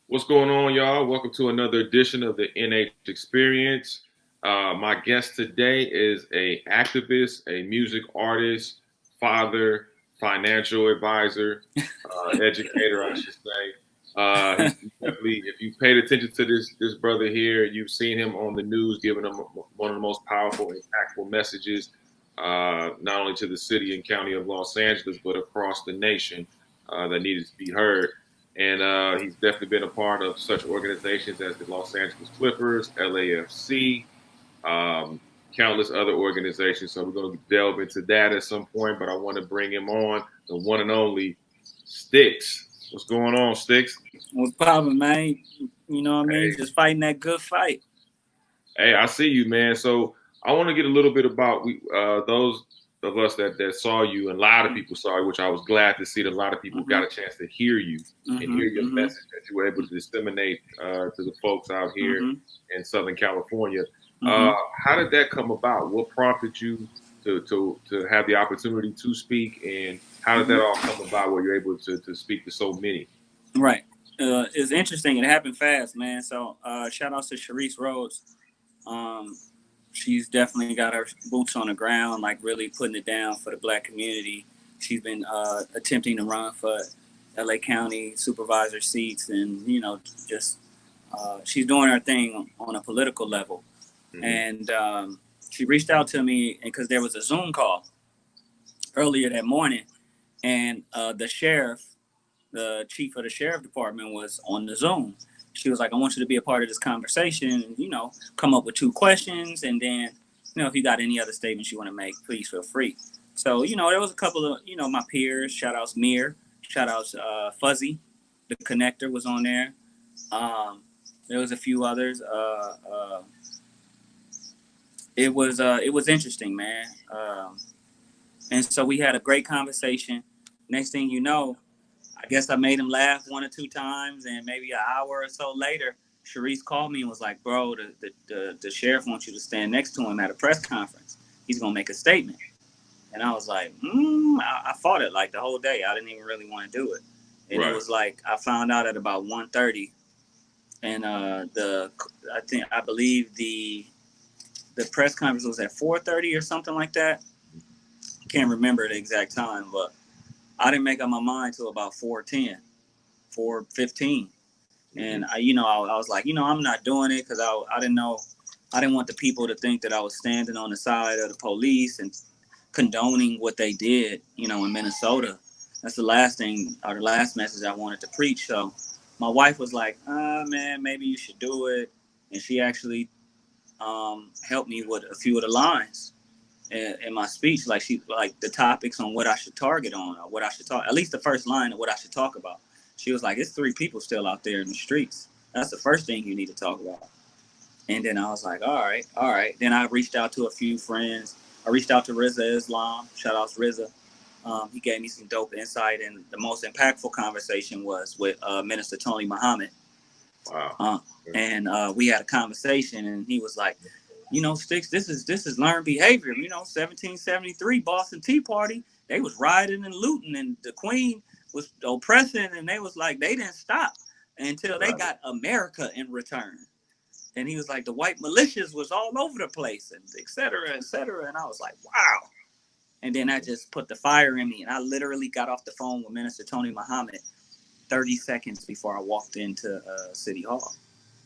What's going on, y'all? Welcome to another edition of the NH Experience. My guest today is a activist, a music artist, father, financial advisor, educator, I should say. He definitely, if you paid attention to this brother here, you've seen him on the news giving them one of the most powerful, impactful messages, not only to the city and county of Los Angeles, but across the nation that needed to be heard. And he's definitely been a part of such organizations as the Los Angeles Clippers, LAFC, countless other organizations. So we're going to delve into that at some point. But I want to bring him on, the one and only Stix. What's going on, Stix? What's poppin', man? You know what I mean? Hey, Just fighting that good fight. hey, I see you, man. So I want to get a little bit about those of us that saw you, and a lot of people saw you, which I was glad to see that a lot of people got a chance to hear you and hear your message that you were able to disseminate to the folks out here in Southern California. How did that come about? What prompted you to have the opportunity to speak, and how did that all come about where you're able to speak to so many? Right. It's interesting. It happened fast, man. So shout out to Sharice Rhodes. Um, she's definitely got her boots on the ground, like really putting it down for the Black community. She's been attempting to run for LA County supervisor seats, and just she's doing her thing on a political level. And she reached out to me because there was a Zoom call earlier that morning, and the chief of the sheriff department, was on the Zoom. She was like, "I want you to be a part of this conversation, and come up with 2 questions, and then if you got any other statements you want to make, please feel free." So there was a couple of my peers. Shout outs Mir, shout outs Fuzzy, the connector was on there. There was a few others. It was interesting, man. And so we had a great conversation. Next thing you know, I guess I made him laugh 1 or 2 times, and maybe an hour or so later, Sharice called me and was like, "Bro, the sheriff wants you to stand next to him at a press conference. He's gonna make a statement." And I was like, I fought it like the whole day. I didn't even really want to do it. And It was like I found out at about 1:30, and I believe the press conference was at 4:30 or something like that. Can't remember the exact time, but I didn't make up my mind till about 4:10, 4:15. And I was like, I'm not doing it because I didn't know, I didn't want the people to think that I was standing on the side of the police and condoning what they did, in Minnesota. That's the last thing, or the last message I wanted to preach. So my wife was like, man, maybe you should do it. And she actually helped me with a few of the lines in my speech, like the topics on what I should target on, or what I should talk, at least the first line of what I should talk about. She was like, "It's 3 people still out there in the streets. That's the first thing you need to talk about." And then I was like, all right. Then I reached out to a few friends. I reached out to Rizza Islam. Shout out to Rizza. He gave me some dope insight, and the most impactful conversation was with Minister Tony Muhammad. Wow. And we had a conversation, and he was like, Stix, this is learned behavior. 1773 Boston Tea Party, they was rioting and looting, and the Queen was oppressing, and they was like, they didn't stop until they got America in return. And he was like, the white militias was all over the place, and et cetera, et cetera. And I was like, wow. And then I just put the fire in me, and I literally got off the phone with Minister Tony Muhammad 30 seconds before I walked into City Hall,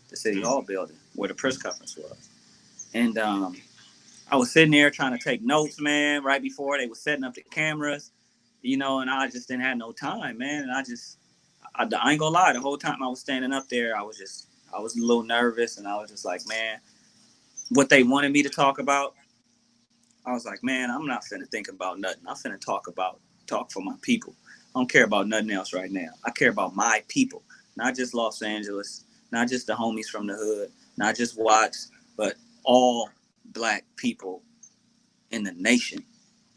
the City Hall building where the press conference was. And I was sitting there trying to take notes, man, right before they were setting up the cameras, and I just didn't have no time, man. And I ain't gonna lie, the whole time I was standing up there, I was a little nervous, and I was just like, man, what they wanted me to talk about, I was like, man, I'm not finna think about nothing. I'm finna talk for my people. I don't care about nothing else right now. I care about my people, not just Los Angeles, not just the homies from the hood, not just Watts, but all Black people in the nation,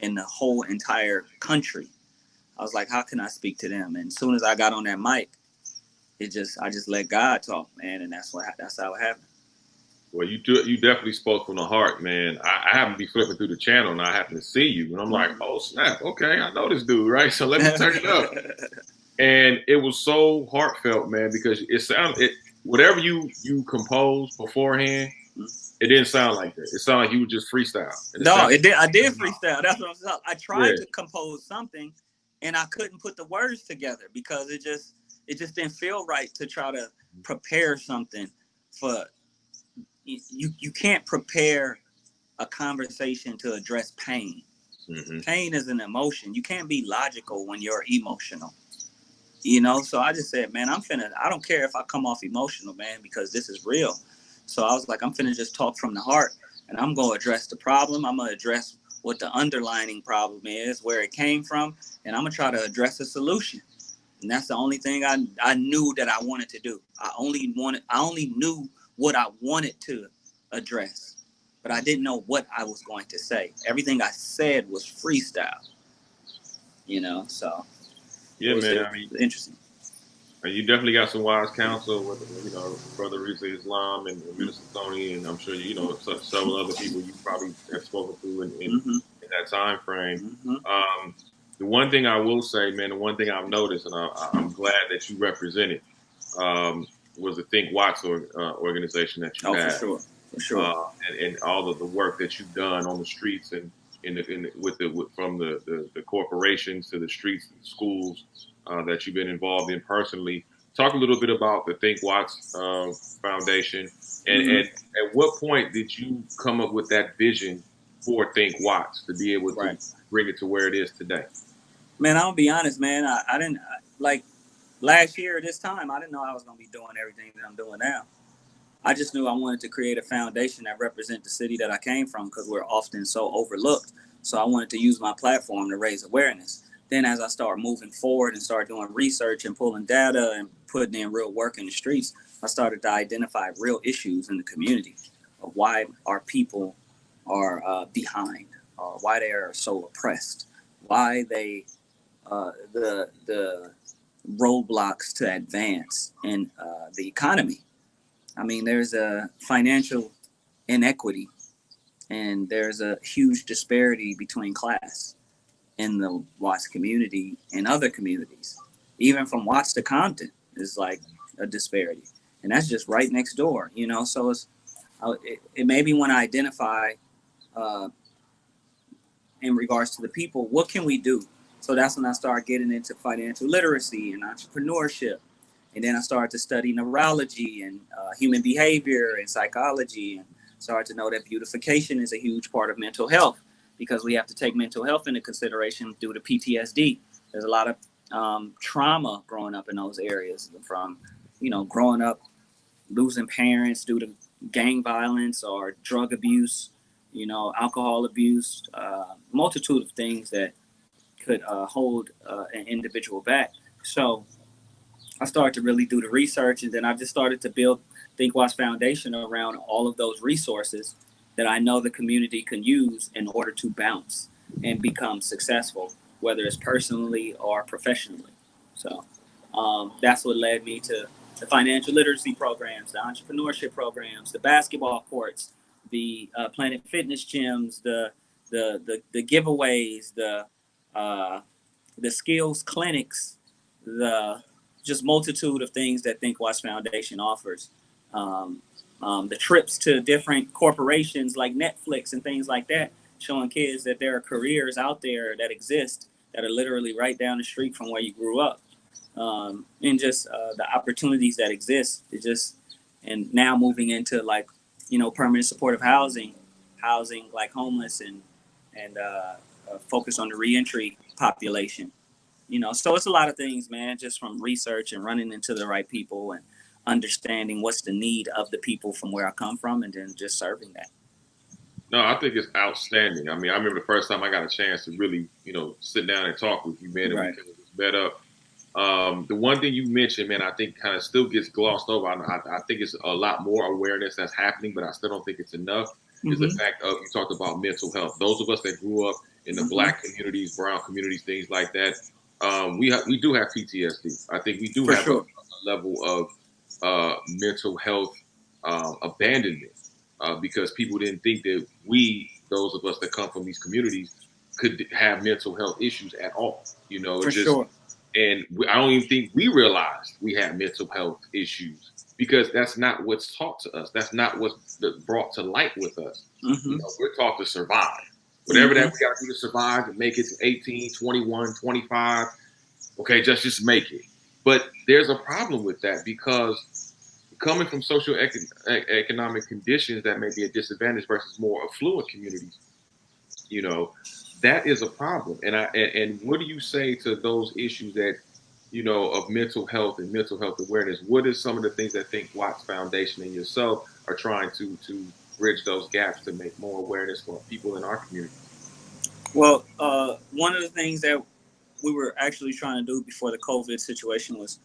in the whole entire country. I was like, how can I speak to them? And as soon as I got on that mic, I just let God talk, man, and that's how it happened. Well, you definitely spoke from the heart, man. I happen to be flipping through the channel, and I happen to see you, and I'm like, oh snap, okay, I know this dude, right? So let me turn it up. And it was so heartfelt, man, because whatever you composed beforehand, it didn't sound like that. It sounded like you would just freestyle. No, it did. I did freestyle. That's what I'm saying. I tried Yeah. to compose something, and I couldn't put the words together because it just didn't feel right to try to prepare something for you. You can't prepare a conversation to address pain. Mm-hmm. Pain is an emotion. You can't be logical when you're emotional. You know, so I just said, man, I don't care if I come off emotional, man, because this is real. So I was like, I'm finna just talk from the heart, and I'm going to address the problem. I'm going to address what the underlining problem is, where it came from, and I'm going to try to address a solution. And that's the only thing I knew that I wanted to do. I only knew what I wanted to address, but I didn't know what I was going to say. Everything I said was freestyle, you know, so. Yeah, man. I mean, interesting. You definitely got some wise counsel with, Brother Risa Islam and Minister Tony, and I'm sure several other people you probably have spoken to in that time frame. Mm-hmm. The one thing I will say, man, the one thing I've noticed, and I'm glad that you represented, was the Think Watts organization that you had. For sure. And all of the work that you've done on the streets and from the corporations to the streets, and schools that you've been involved in personally. Talk a little bit about the Think Watts Foundation, and at what point did you come up with that vision for Think Watts to be able to bring it to where it is today? Man, I'll be honest, man. I didn't like last year at this time. I didn't know I was going to be doing everything that I'm doing now. I just knew I wanted to create a foundation that represents the city that I came from because we're often so overlooked. So I wanted to use my platform to raise awareness. Then as I started moving forward and started doing research and pulling data and putting in real work in the streets, I started to identify real issues in the community of why our people are behind, or why they are so oppressed, why they the roadblocks to advance in the economy. I mean, there's a financial inequity and there's a huge disparity between class in the Watts community and other communities. Even from Watts to Compton is like a disparity. And that's just right next door, you know? So it made me want to identify in regards to the people, what can we do? So that's when I started getting into financial literacy and entrepreneurship. And then I started to study neurology and human behavior and psychology, and started to know that beautification is a huge part of mental health because we have to take mental health into consideration due to PTSD. There's a lot of trauma growing up in those areas from, growing up, losing parents due to gang violence or drug abuse, alcohol abuse, multitude of things that could hold an individual back. So I started to really do the research, and then I just started to build Think Watts Foundation around all of those resources that I know the community can use in order to bounce and become successful, whether it's personally or professionally. So that's what led me to the financial literacy programs, the entrepreneurship programs, the basketball courts, the Planet Fitness gyms, the giveaways, the skills clinics, the just multitude of things that Think Watts Foundation offers. The trips to different corporations like Netflix and things like that, showing kids that there are careers out there that exist that are literally right down the street from where you grew up. And just the opportunities that exist. And now moving into permanent supportive housing like homeless and focus on the reentry population. So it's a lot of things, man, just from research and running into the right people and understanding what's the need of the people from where I come from and then just serving that. No, I think it's outstanding. I mean, I remember the first time I got a chance to really, sit down and talk with you, man, and we kind of just met up. The one thing you mentioned, man, I think kind of still gets glossed over. I think it's a lot more awareness that's happening, but I still don't think it's enough. Is the fact of, you talked about mental health. Those of us that grew up in the Black communities, brown communities, things like that, we do have PTSD. I think we do have a level of mental health abandonment because people didn't think that those of us that come from these communities, could have mental health issues at all. And I don't even think we realized we had mental health issues because that's not what's taught to us. That's not what's brought to light with us. Mm-hmm. We're taught to survive. Whatever that we got to do to survive and make it to 18, 21, 25, okay, just make it. But there's a problem with that because coming from social economic conditions that may be a disadvantage versus more affluent communities, that is a problem. And what do you say to those issues that of mental health and mental health awareness? What are some of the things that Think Watts Foundation and yourself are trying to bridge those gaps to make more awareness for people in our community? Well, one of the things that we were actually trying to do before the COVID situation was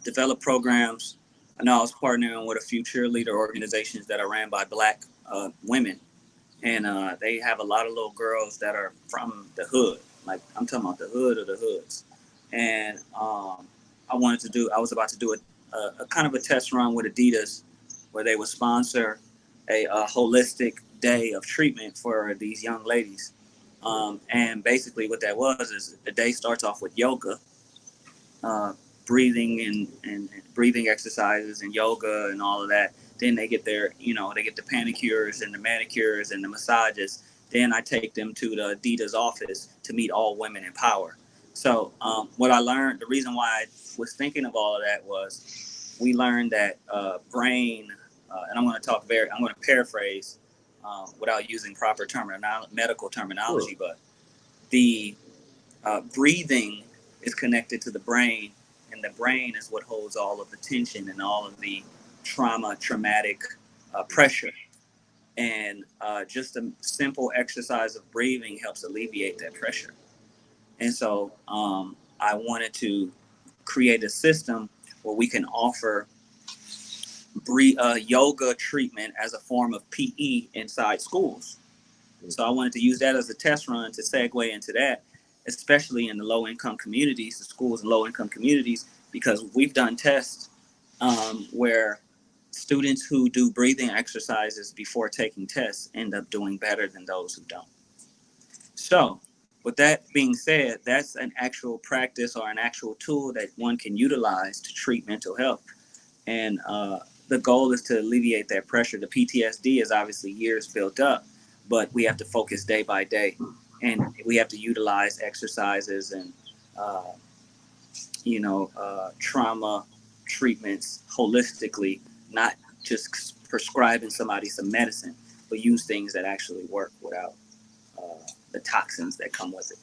develop programs. I know I was partnering with a few cheerleader organizations that are ran by Black women, and they have a lot of little girls that are from the hood. Like, I'm talking about the hood of the hoods. And I was about to do a kind of a test run with Adidas, where they would sponsor a holistic day of treatment for these young ladies. And basically what that was is the day starts off with yoga, uh, breathing and breathing exercises and yoga and all of that. Then they get they get the pedicures and the manicures and the massages. Then I take them to the Adidas office to meet all women in power. So what I learned, the reason why I was thinking of all of that was we learned that brain, and I'm going to paraphrase without using proper medical terminology, Sure. but the breathing is connected to the brain, and the brain is what holds all of the tension and all of the traumatic pressure. And just a simple exercise of breathing helps alleviate that pressure. And so I wanted to create a system where we can offer yoga treatment as a form of PE inside schools. So I wanted to use that as a test run to segue into that, especially in the low-income communities, the schools in low-income communities, because we've done tests where students who do breathing exercises before taking tests end up doing better than those who don't. So with that being said, that's an actual practice or an actual tool that one can utilize to treat mental health. And the goal is to alleviate that pressure. The PTSD is obviously years built up, but we have to focus day by day, and we have to utilize exercises and trauma treatments holistically, not just prescribing somebody some medicine, but use things that actually work without the toxins that come with it.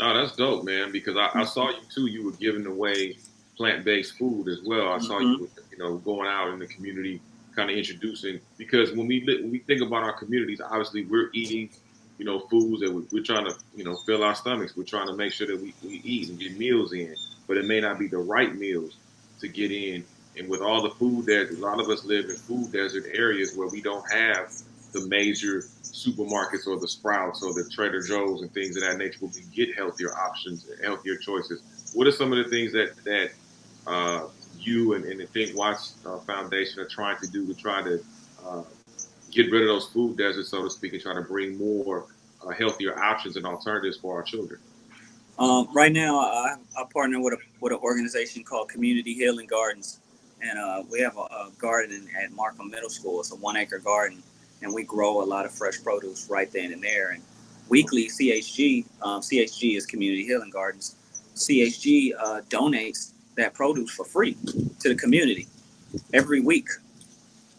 Oh, that's dope, man. Because I saw you too. You were giving away plant-based food as well. I saw you, going out in the community, kind of introducing. Because when we think about our communities, obviously we're eating, foods that we're trying to, fill our stomachs. We're trying to make sure that we eat and get meals in, but it may not be the right meals to get in. And with all the food deserts, a lot of us live in food desert areas where we don't have the major supermarkets or the Sprouts or the Trader Joe's and things of that nature where we get healthier options and healthier choices. What are some of the things that you and the Think Watts Foundation are trying to do to try to uh, get rid of those food deserts, so to speak, and try to bring more healthier options and alternatives for our children? Right now, I partner with an organization called Community Healing Gardens, and we have a garden at Markham Middle School. It's a 1 acre garden, and we grow a lot of fresh produce right then and there. And weekly, CHG is Community Healing Gardens. CHG donates that produce for free to the community every week,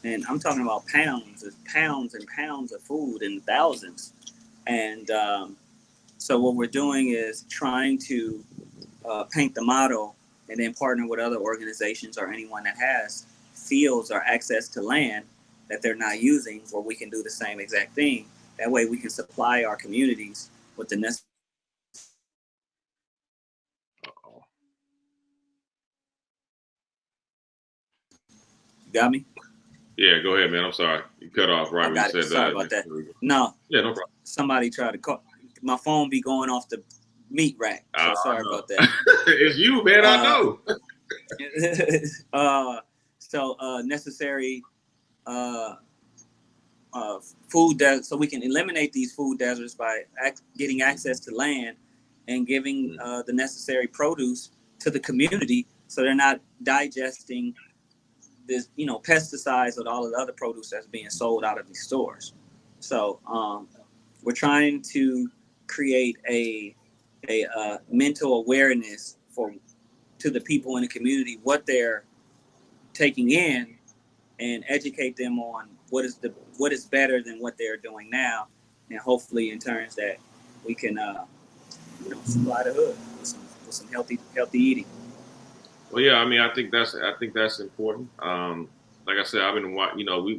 and I'm talking about pounds and pounds of food and thousands. And so what we're doing is trying to paint the model and then partner with other organizations or anyone that has fields or access to land that they're not using, where we can do the same exact thing. That way we can supply our communities with the necessary. Uh-oh. You got me? Yeah, go ahead, man. I'm sorry. You cut off right I when you got it. said Sorry that. about that. There we go. No, Yeah, no problem. somebody tried to call. My phone be going off the meat rack. So sorry about that. It's you, man. I know. Necessary food deserts, so we can eliminate these food deserts by getting access to land and giving the necessary produce to the community, so they're not digesting this, pesticides and all of the other produce that's being sold out of these stores. So we're trying to create a mental awareness to the people in the community, what they're taking in, and educate them on what is better than what they're doing now, and hopefully in turns that we can supply the hood with some healthy eating. Well, yeah, I mean, I think that's important. Like I said, I've been,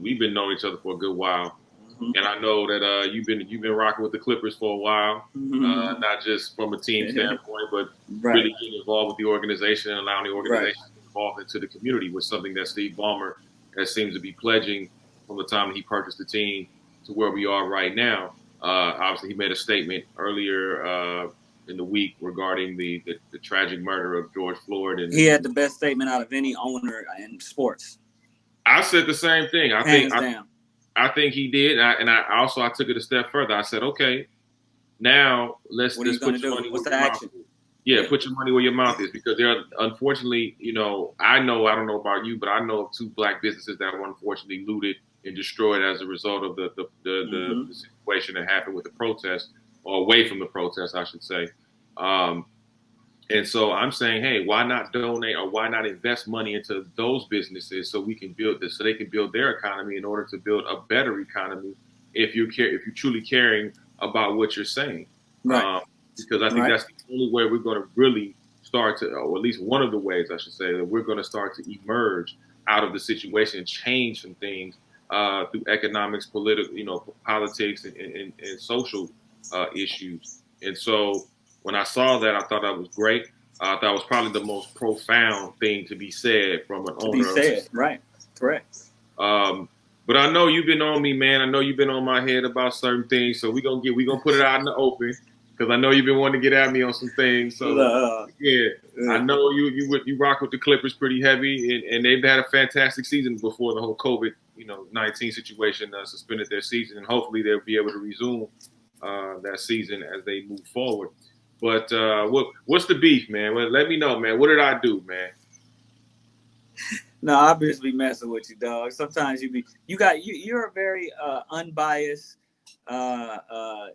we've been knowing each other for a good while, and I know that you've been rocking with the Clippers for a while, not just from a team standpoint, but really getting involved with the organization and allowing the organization to get involved into the community, was something that Steve Ballmer seems to be pledging from the time he purchased the team to where we are right now. Obviously, he made a statement earlier in the week regarding the tragic murder of George Floyd. And he had the best statement out of any owner in sports. I said the same thing. I think he did, and I took it a step further. I said, okay, now let's put your money where your mouth is. Yeah, put your money where your mouth is, because there are, unfortunately, I don't know about you, but I know of 2 black businesses that were unfortunately looted and destroyed as a result of the situation that happened with the protest, or away from the protest, I should say. And so I'm saying, hey, why not donate, or why not invest money into those businesses so we can build this, so they can build their economy in order to build a better economy, if you're truly caring about what you're saying. Right. Because I think that's the only way we're going to really start to, or at least one of the ways I should say, that we're going to start to emerge out of the situation and change some things through economics, politics, and social issues. And so when I saw that, I thought that was great. I thought it was probably the most profound thing to be said from an owner. Right, correct. But I know you've been on me, man. I know you've been on my head about certain things. So we're gonna put it out in the open, because I know you've been wanting to get at me on some things. So I know you rock with the Clippers pretty heavy, and they've had a fantastic season before the whole COVID-19 situation suspended their season, and hopefully they'll be able to resume that season as they move forward. But what's the beef, man? Well, let me know, man. What did I do, man? No, I just be messing with you, dog. Sometimes you're a very unbiased,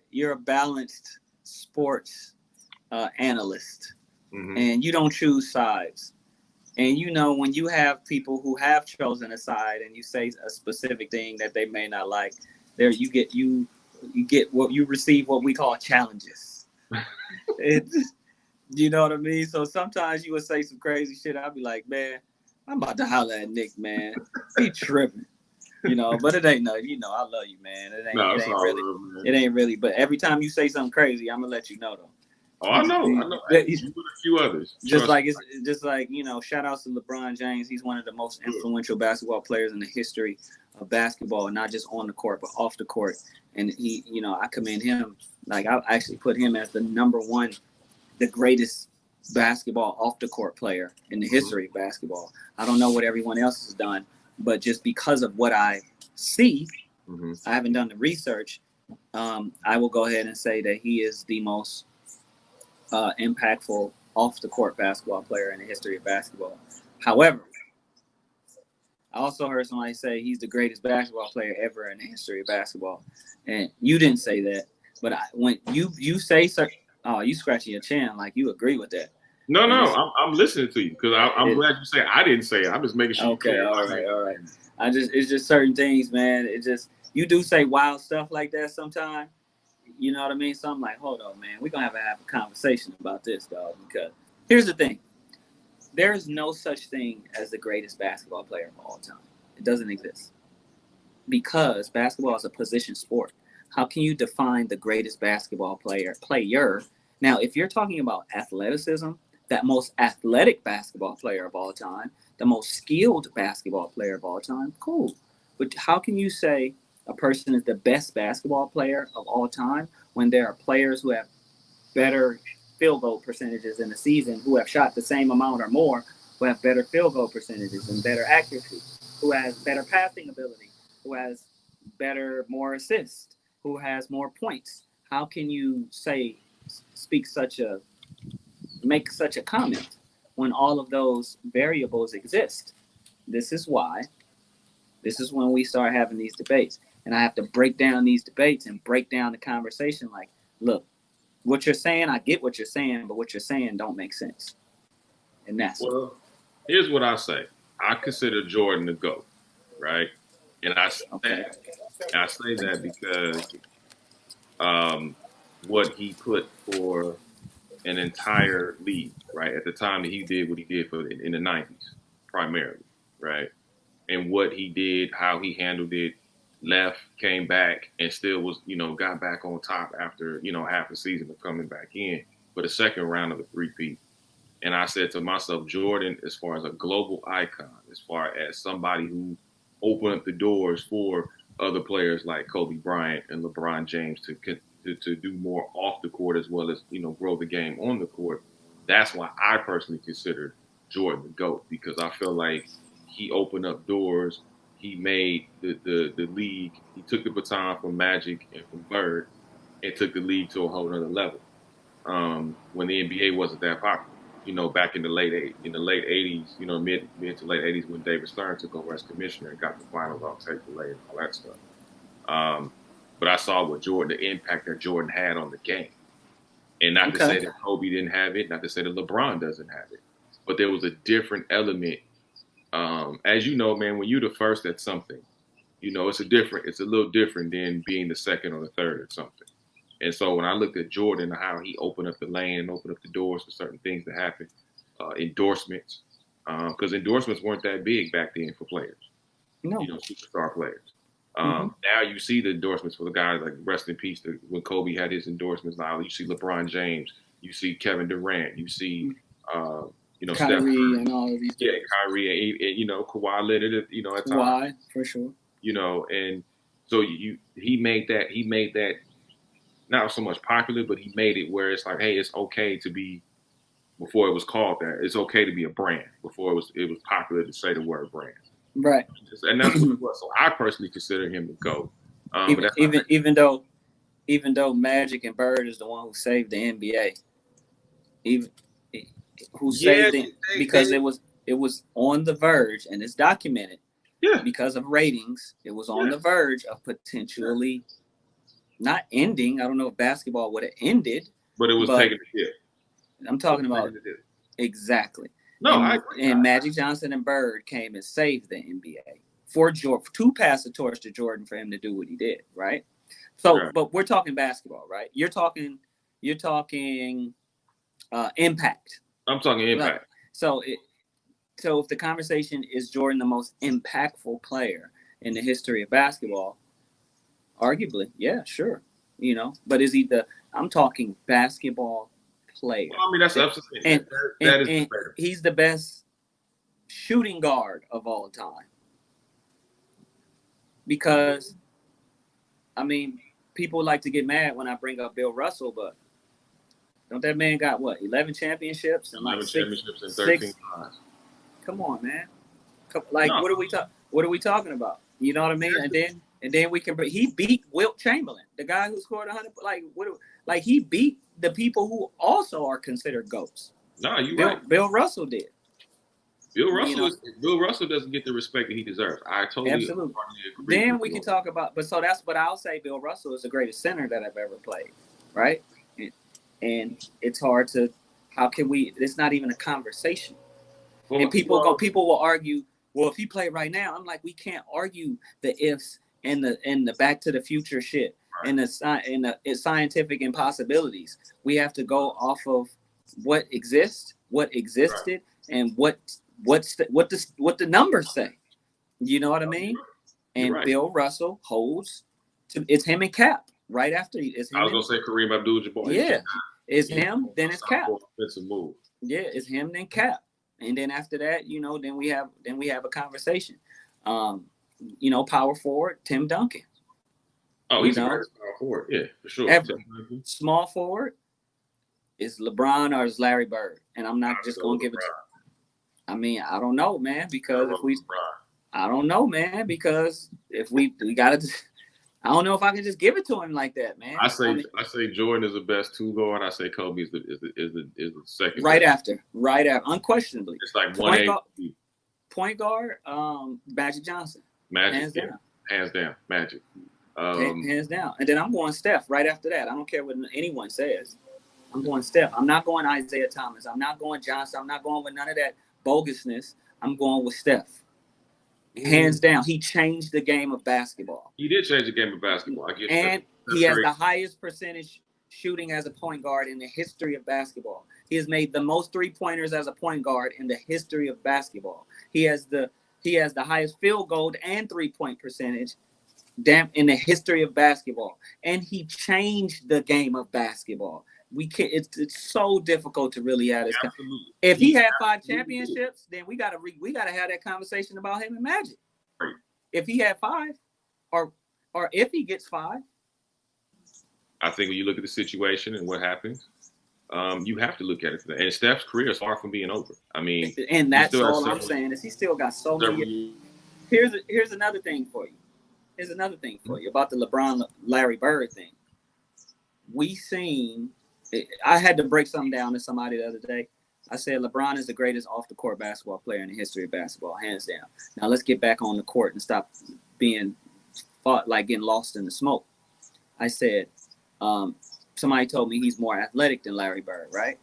you're a balanced sports analyst, and you don't choose sides. And when you have people who have chosen a side, and you say a specific thing that they may not like, there you get what you receive, what we call challenges. You know what I mean? So sometimes you would say some crazy shit. I'd be like, man, I'm about to holler at Nick, man. He tripping. But it ain't nothing. I love you, man. It ain't really. But every time you say something crazy, I'm gonna let you know, though. Oh, I know. You and a few others. Just like shout outs to LeBron James. He's one of the most influential basketball players in the history of basketball, not just on the court but off the court. And he, I commend him. Like, I actually put him as the number 1, the greatest basketball off the court player in the history of basketball. I don't know what everyone else has done, but just because of what I see, I haven't done the research. I will go ahead and say that he is the most impactful off the court basketball player in the history of basketball. However, I also heard somebody say he's the greatest basketball player ever in the history of basketball, and you didn't say that. But when you say, you scratching your chin like you agree with that. No, I'm listening to you, because I'm glad you say I didn't say it. I'm just making sure. Okay, all right. It's just certain things, man. You do say wild stuff like that sometimes. You know what I mean? So I'm like, hold on, man. We're gonna have a conversation about this, dog. Because here's the thing: there is no such thing as the greatest basketball player of all time. It doesn't exist, because basketball is a position sport. How can you define the greatest basketball player? Now, if you're talking about athleticism, that most athletic basketball player of all time, the most skilled basketball player of all time, cool. But how can you say a person is the best basketball player of all time when there are players who have better field goal percentages in the season, who have shot the same amount or more, who have better field goal percentages and better accuracy, who has better passing ability, who has more assists, who has more points? How can you say make such a comment when all of those variables exist? This is why. This is when we start having these debates. And I have to break down these debates and break down the conversation like, look, what you're saying, I get what you're saying, but what you're saying don't make sense. And that's here's what I say. I consider Jordan the GOAT, right? And I say that because what he put for an entire league, right? At the time that he did what he did in the 90s, primarily, right? And what he did, how he handled it, left, came back, and still was, got back on top after, half a season of coming back in for the second round of the three-peat. And I said to myself, Jordan, as far as a global icon, as far as somebody who opened up the doors for other players like Kobe Bryant and LeBron James to do more off the court as well as, grow the game on the court. That's why I personally consider Jordan the GOAT, because I feel like he opened up doors. He made the league. He took the baton from Magic and from Bird and took the league to a whole other level. When the NBA wasn't that popular, back in the late 80s, mid to late 80s, when David Stern took over as commissioner and got the finals off tape delay and all that stuff. But I saw the impact that Jordan had on the game. And not to say that Kobe didn't have it, not to say that LeBron doesn't have it, but there was a different element. As you know, man, when you're the first at something, it's a little different than being the second or the third at something. And so when I looked at Jordan, how he opened up the lane and opened up the doors for certain things to happen, endorsements, because endorsements weren't that big back then for players, superstar players. Now you see the endorsements for the guys like rest in peace when Kobe had his endorsements. Now you see LeBron James, you see Kevin Durant, you see Kyrie Steph and all of these. Yeah, Kyrie and Kawhi Leonard, at times. Kawhi for sure. And so he made that not so much popular, but he made it where it's like, hey, it's okay to be, before it was called that, it's okay to be a brand. Before it was popular to say the word brand. Right. And that's what it was. So I personally consider him the GOAT. Even though Magic and Bird is the one who saved the NBA. Saved it because it was on the verge, and it's documented. Yeah. Because of ratings, it was on the verge of potentially not ending. I don't know if basketball would have ended, but it was taking a dip. I'm talking about exactly. No, I agree. And Magic Johnson and Bird came and saved the NBA for Jordan, to pass the torch to Jordan for him to do what he did, right? So, but we're talking basketball, right? You're talking impact. I'm talking impact. Right. So if the conversation is Jordan the most impactful player in the history of basketball, arguably, yeah, sure, But is he I'm talking basketball player. Well, I mean, that's absolutely. And he's the best shooting guard of all time. Because, I mean, people like to get mad when I bring up Bill Russell, but don't that man got 11 championships and 11 championships and 13 times. Come on, man. What are we talking about? You know what I mean? And then we can. He beat Wilt Chamberlain, the guy who scored 100. He beat the people who also are considered GOATs. No, you're right. Bill Russell did. Bill Russell doesn't get the respect that he deserves. I totally absolutely agree. Then we can talk about, but I'll say Bill Russell is the greatest center that I've ever played, right? And it's hard to. How can we? It's not even a conversation. Well, and people will argue. Well, if he played right now, I'm like, we can't argue the ifs and the Back to the Future shit, right, and the scientific impossibilities. We have to go off of what exists, what existed, right, and what the numbers say. You know what I mean? And right, Bill Russell holds to. It's him and Cap right after. I was gonna say Kareem Abdul-Jabbar. Yeah, it's him. Then it's Cap. It's a move. Yeah, it's him. Then Cap. And then after that, then we have a conversation. Power forward, Tim Duncan. Oh, he's a power forward. Yeah, for sure. Small forward is LeBron or is Larry Bird, and I'm not just gonna give it. I mean, I don't know, man, because if we got to, I don't know if I can just give it to him like that, man. I say Jordan is the best two guard. I say Kobe is the second. Right best. after, unquestionably. It's like point guard, Magic Johnson. Magic, hands down, Magic. Hands down. And then I'm going Steph right after that. I don't care what anyone says. I'm going Steph. I'm not going Isaiah Thomas. I'm not going Johnson. I'm not going with none of that bogusness. I'm going with Steph. Hands down. He changed the game of basketball. He did change the game of basketball. And he has the highest percentage shooting as a point guard in the history of basketball. He has made the most three-pointers as a point guard in the history of basketball. He has the highest field goal and three-point percentage in the history of basketball. And he changed the game of basketball. We can't. It's so difficult to really have this. If he had 5 championships, then we gotta have that conversation about him and Magic. Right. If he had 5, or if he gets 5, I think when you look at the situation and what happens, you have to look at it for that. And Steph's career is far from being over. I mean, and that's all I'm saying is he still got so many. Here's another thing for you. Here's another thing for you about the LeBron Larry Bird thing. I had to break something down to somebody the other day. I said LeBron is the greatest off-the-court basketball player in the history of basketball, hands down. Now let's get back on the court and stop being getting lost in the smoke. I said, somebody told me he's more athletic than Larry Bird, right?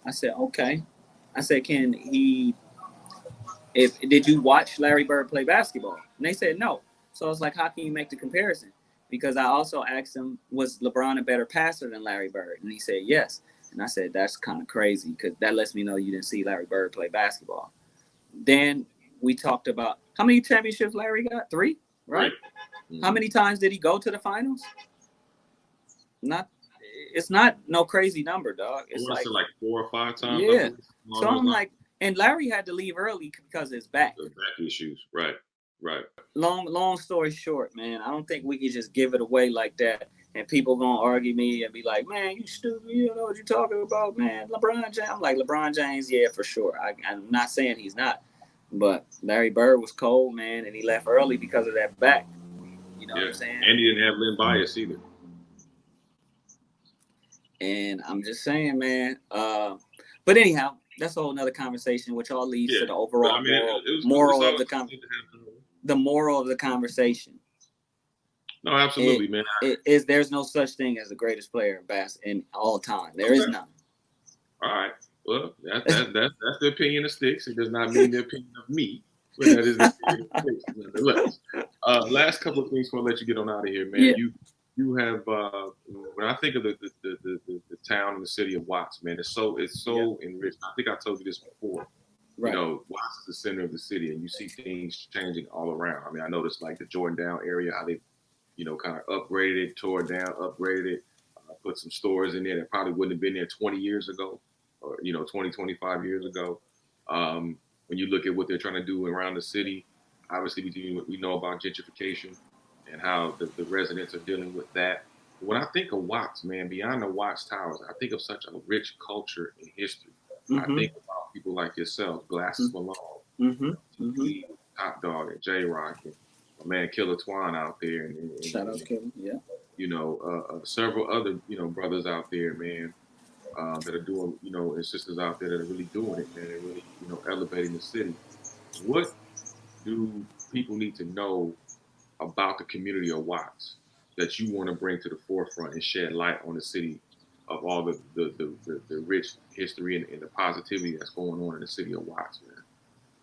I said, okay. I said, did you watch Larry Bird play basketball? And they said no. So I was like, how can you make the comparison? Because I also asked him, was LeBron a better passer than Larry Bird? And he said, yes. And I said, that's kind of crazy because that lets me know you didn't see Larry Bird play basketball. Then we talked about how many championships Larry got? 3, right? Mm-hmm. How many times did he go to the finals? It's not no crazy number, dog. It's like 4 or 5 times. Yeah. So I'm like, and Larry had to leave early because of his back. The back issues, right. Right. Long story short, man, I don't think we can just give it away like that. And people gonna argue me and be like, man, you stupid. You don't know what you're talking about, man. LeBron James. I'm like, LeBron James, yeah, for sure. I'm not saying he's not. But Larry Bird was cold, man, and he left early because of that back. You know what I'm saying? And he didn't have Len Bias either. And I'm just saying, man. But anyhow, that's a whole nother conversation, which all leads to the overall moral of the conversation. The moral of the conversation. No, absolutely, man. There's no such thing as the greatest player in all time. There is none. All right. Well, that's the opinion of Stix. It does not mean the opinion of me, but that is the opinion of Stix, nonetheless. Last couple of things before I let you get on out of here, man. Yeah. You have when I think of the town and the city of Watts, man, it's so enriched. I think I told you this before. Right. You know, Watts is the center of the city, and you see things changing all around. I mean, I noticed like the Jordantown area, how they, kind of upgraded it, tore it down, upgraded it, put some stores in there that probably wouldn't have been there 20 years ago, or 20, 25 years ago. When you look at what they're trying to do around the city, obviously we know about gentrification and how the residents are dealing with that. When I think of Watts, man, beyond the Watts Towers, I think of such a rich culture and history. Mm-hmm. I think about people like yourself, Glasses Malone, Top Dog, and J-Rock, and my man Killer Twan out there, and shout out Killer, yeah. Several other brothers out there, man, that are doing, and sisters out there that are really doing it, man, and really elevating the city. What do people need to know about the community of Watts that you want to bring to the forefront and shed light on the city of all the rich history and the positivity that's going on in the city of Watts, man?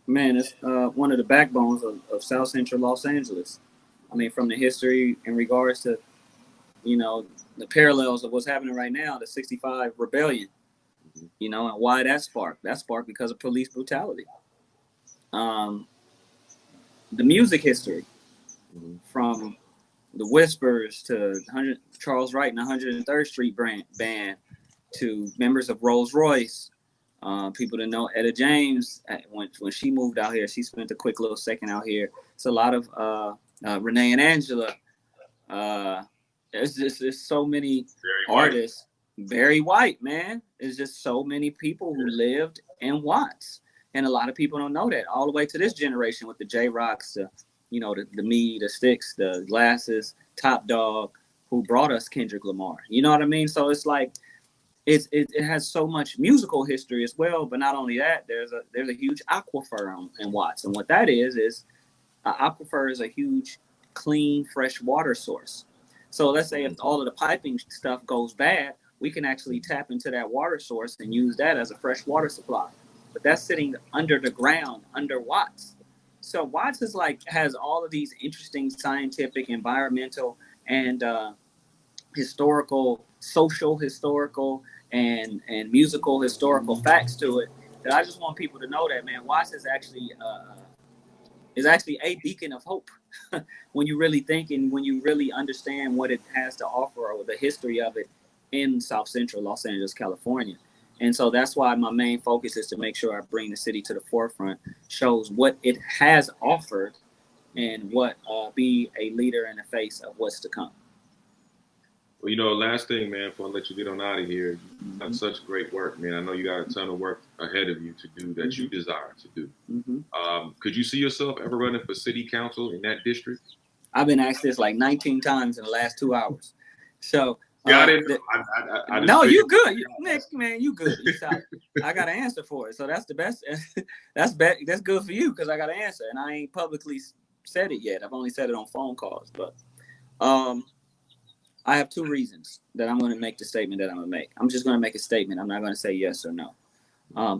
Man, it's one of the backbones of South Central Los Angeles. I mean, from the history in regards to, the parallels of what's happening right now, the 65 rebellion, and why that sparked. That sparked because of police brutality. The music history, from the Whispers to Charles Wright and 103rd Street band to members of Rolls Royce. People that know Etta James, when she moved out here, she spent a quick little second out here. It's a lot of Renee and Angela. There's so many artists. Very white, man. There's just so many people who lived in Watts. And a lot of people don't know that. All the way to this generation with the J-Rocks, you know, the me, the Stix, the Glasses, Top Dog, who brought us Kendrick Lamar. You know what I mean? So it's like it has so much musical history as well. But not only that, there's a huge aquifer in Watts, and what that is aquifer is a huge, clean, fresh water source. So let's say if all of the piping stuff goes bad, we can actually tap into that water source and use that as a fresh water supply. But that's sitting under the ground, under Watts. So Watts is like has all of these interesting scientific, environmental, and historical, social, historical, and musical historical facts to it. That I just want people to know that, man, Watts is actually a beacon of hope when you really think and when you really understand what it has to offer or the history of it in South Central Los Angeles, California. And so that's why my main focus is to make sure I bring the city to the forefront, shows what it has offered, and what be a leader in the face of what's to come. Well, you know, last thing, man, before I let you get on out of here, you've done such great work, man. I know you got a ton of work ahead of you to do that you desire to do. Could you see yourself ever running for city council in that district? I've been asked this like 19 times in the last 2 hours. So yeah, I no, you good, Nick, man, you good. I got an answer for it, so that's the best. That's good for you because I got an answer, and I ain't publicly said it yet. I've only said it on phone calls, but I have 2 reasons that I'm going to make the statement that I'm going to make. I'm just going to make a statement. I'm not going to say yes or no.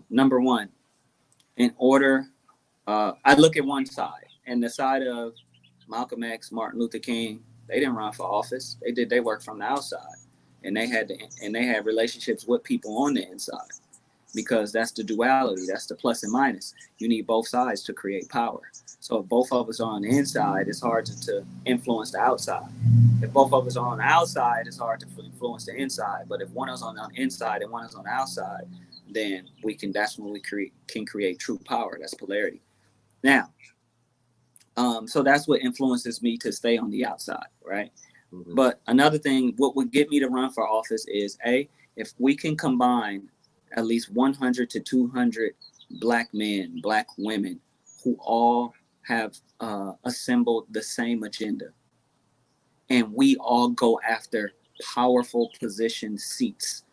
Number one, in order, I look at one side, and the side of Malcolm X, Martin Luther King. They didn't run for office. They did their work from the outside, and they had relationships with people on the inside, because that's the duality. That's the plus and minus. You need both sides to create power. So if both of us are on the inside, it's hard to influence the outside. If both of us are on the outside, it's hard to influence the inside. But if one is on the inside and one is on the outside, then that's when we can create true power. That's polarity. Now, so that's what influences me to stay on the outside, right? But another thing, what would get me to run for office is if we can combine at least 100 to 200 Black men, Black women who all have assembled the same agenda, and we all go after powerful position seats,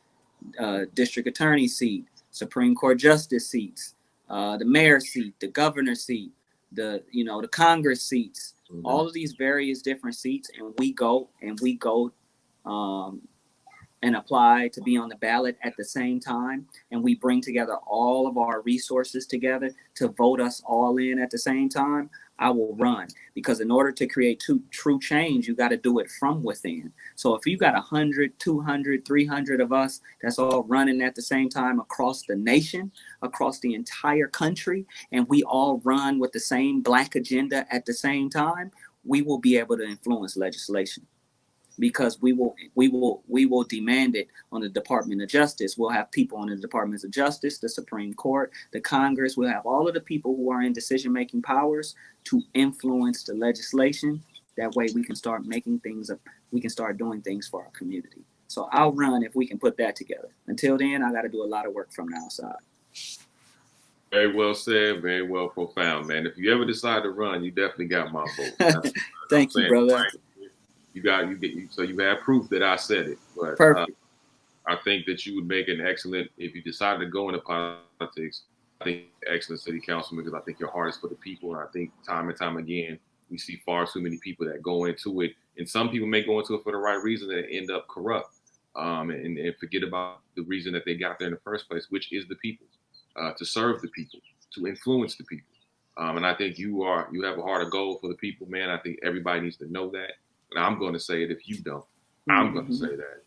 district attorney seat, Supreme Court justice seats, the mayor seat, the governor seat, the Congress seats, all of these various different seats, and we go and apply to be on the ballot at the same time, and we bring together all of our resources together to vote us all in at the same time, I will run. Because in order to create true change, you got to do it from within. So if you got 100, 200, 300 of us that's all running at the same time across the nation, across the entire country, and we all run with the same Black agenda at the same time, we will be able to influence legislation. Because we will demand it on the Department of Justice. We'll have people on the Departments of Justice, the Supreme Court, the Congress. We'll have all of the people who are in decision-making powers to influence the legislation. That way we can start making things up. We can start doing things for our community. So I'll run if we can put that together. Until then, I got to do a lot of work from the outside. Very well said, very well profound, man. If you ever decide to run, you definitely got my vote. Thank you, brother. Right? So you have proof that I said it. But perfect. I think that you would make an excellent, if you decided to go into politics, I think excellent city councilman, because I think your heart is for the people. And I think time and time again, we see far too many people that go into it. And some people may go into it for the right reason and end up corrupt and forget about the reason that they got there in the first place, which is the people, to serve the people, to influence the people. And I think you have a heart of gold for the people, man. I think everybody needs to know that. And I'm going to say it if you don't. I'm going to say that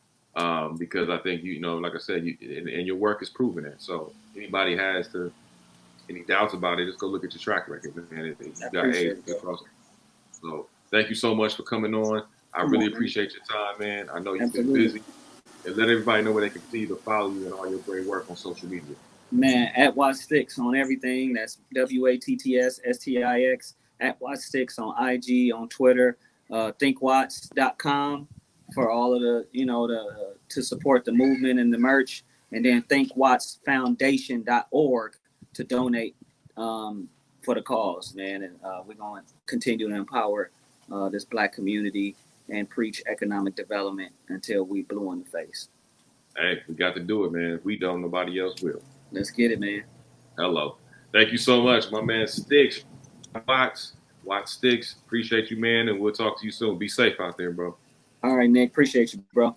because I think, like I said, and your work is proving that. So anybody has any doubts about it, just go look at your track record, man. You got A's across. So thank you so much for coming on. I really appreciate your time, man. I know you've been busy. And let everybody know where they can continue to follow you and all your great work on social media. Man, at Stix on everything. That's WATTSSTIX. At Stix on IG, on Twitter. thinkwatts.com for all of the to support the movement and the merch, and then thinkwattsfoundation.org to donate for the cause, man. And we're going to continue to empower this Black community and preach economic development until we blue in the face. Hey, we got to do it, man. If we don't, nobody else will. Let's get it, man. Hello. Thank you so much, my man Stix. Watch Stix. Appreciate you, man, and we'll talk to you soon. Be safe out there, bro. All right, Nick. Appreciate you, bro.